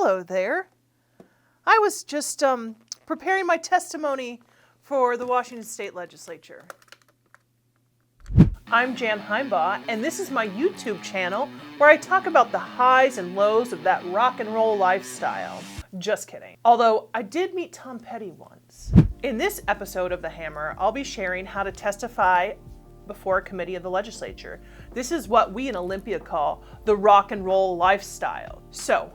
Hello there. I was just preparing my testimony for the Washington State Legislature. I'm Jan Himebaugh, and this is my YouTube channel where I talk about the highs and lows of that rock and roll lifestyle. Just kidding. Although I did meet Tom Petty once. In this episode of The Hammer, I'll be sharing how to testify before a committee of the legislature. This is what we in Olympia call the rock and roll lifestyle. So,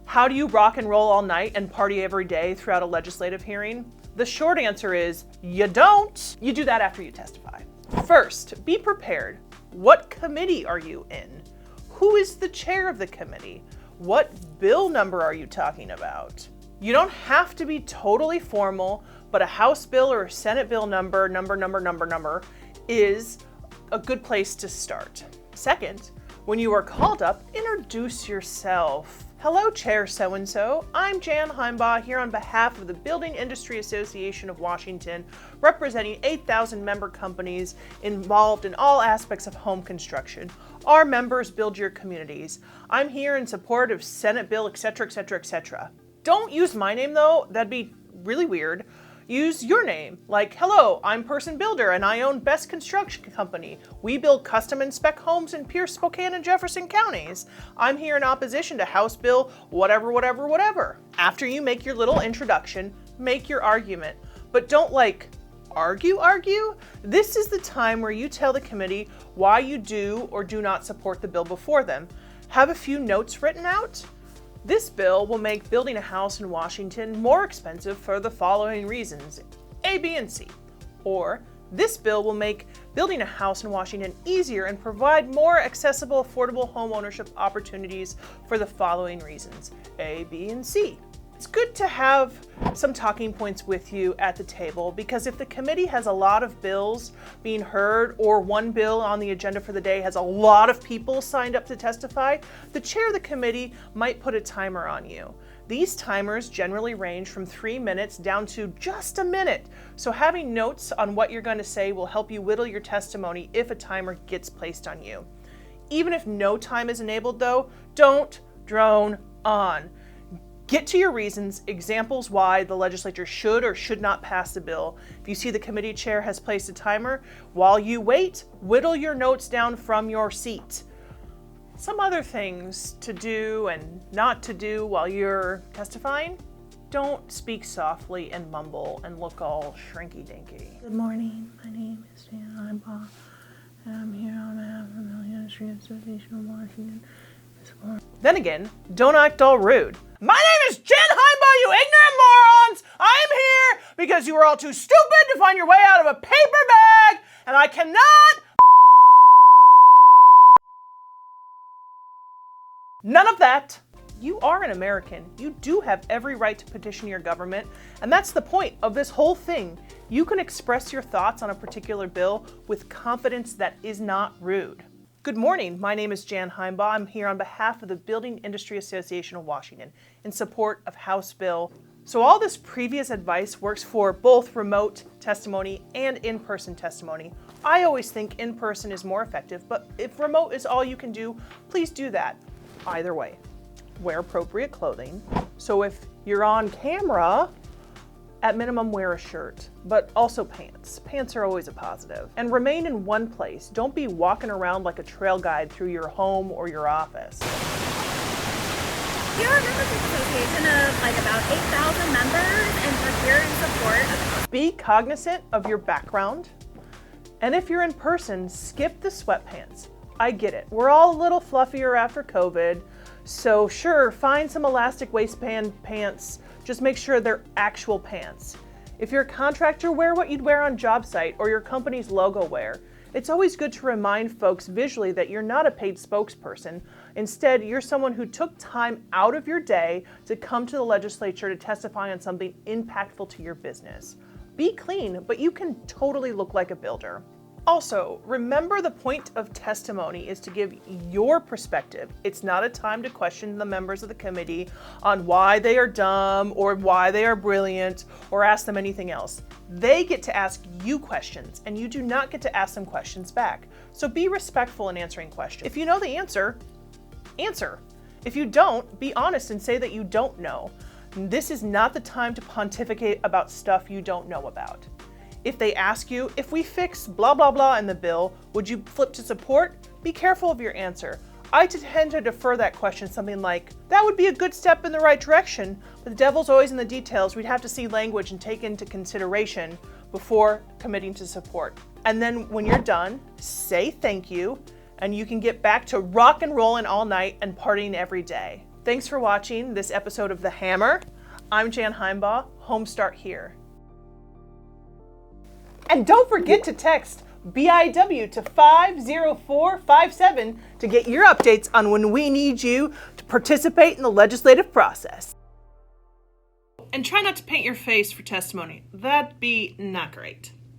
how do you rock and roll all night and party every day throughout a legislative hearing? The short answer is, you don't. You do that after you testify. First, be prepared. What committee are you in? Who is the chair of the committee? What bill number are you talking about? You don't have to be totally formal, but a House bill or a Senate bill number is a good place to start. Second, when you are called up, introduce yourself. Hello, Chair so-and-so. I'm Jan Himebaugh here on behalf of the Building Industry Association of Washington, representing 8,000 member companies involved in all aspects of home construction. Our members build your communities. I'm here in support of Senate Bill, etc., etc., etc. Don't use my name though, that'd be really weird. Use your name, like, hello, I'm Person Builder and I own Best Construction Company. We build custom and spec homes in Pierce, Spokane, and Jefferson counties. I'm here in opposition to House Bill, whatever. After you make your little introduction, make your argument. But don't argue. This is the time where you tell the committee why you do or do not support the bill before them. Have a few notes written out. This bill will make building a house in Washington more expensive for the following reasons, A, B, and C. Or, this bill will make building a house in Washington easier and provide more accessible, affordable home ownership opportunities for the following reasons, A, B, and C. It's good to have some talking points with you at the table because if the committee has a lot of bills being heard or one bill on the agenda for the day has a lot of people signed up to testify, the chair of the committee might put a timer on you. These timers generally range from 3 minutes down to just a minute, so having notes on what you're going to say will help you whittle your testimony if a timer gets placed on you. Even if no time is enabled though, don't drone on. Get to your reasons, examples why the legislature should or should not pass the bill. If you see the committee chair has placed a timer, while you wait, whittle your notes down from your seat. Some other things to do and not to do while you're testifying. Don't speak softly and mumble and look all shrinky-dinky. Good morning, my name is Jan Himebaugh, and I'm here on behalf of the Building Industry Association of Washington. Then again, don't act all rude. My name is Jan Himebaugh, you ignorant morons! I'm here because you are all too stupid to find your way out of a paper bag, and I cannot None of that. You are an American. You do have every right to petition your government, and that's the point of this whole thing. You can express your thoughts on a particular bill with confidence that is not rude. Good morning, my name is Jan Himebaugh. I'm here on behalf of the Building Industry Association of Washington in support of House Bill. So all this previous advice works for both remote testimony and in-person testimony. I always think in-person is more effective, but if remote is all you can do, please do that. Either way, wear appropriate clothing. So if you're on camera, at minimum wear a shirt, but also pants. Pants are always a positive. And remain in one place. Don't be walking around like a trail guide through your home or your office. We are a membership association of about 8,000 members, and we're here in support of... Be cognizant of your background. And if you're in person, skip the sweatpants. I get it. We're all a little fluffier after COVID. So sure, find some elastic waistband pants. Just make sure they're actual pants. If you're a contractor, wear what you'd wear on job site or your company's logo wear. It's always good to remind folks visually that you're not a paid spokesperson. Instead, you're someone who took time out of your day to come to the legislature to testify on something impactful to your business. Be clean, but you can totally look like a builder. Also, remember the point of testimony is to give your perspective. It's not a time to question the members of the committee on why they are dumb or why they are brilliant or ask them anything else. They get to ask you questions and you do not get to ask them questions back. So be respectful in answering questions. If you know the answer, answer. If you don't, be honest and say that you don't know. This is not the time to pontificate about stuff you don't know about. If they ask you, if we fix blah blah blah in the bill, would you flip to support? Be careful of your answer. I tend to defer that question something like, that would be a good step in the right direction, but the devil's always in the details. We'd have to see language and take into consideration before committing to support. And then when you're done, say thank you, and you can get back to rock and rolling all night and partying every day. Thanks for watching this episode of The Hammer. I'm Jan Himebaugh. Home start here. And don't forget to text BIAW to 50457 to get your updates on when we need you to participate in the legislative process. And try not to paint your face for testimony. That'd be not great.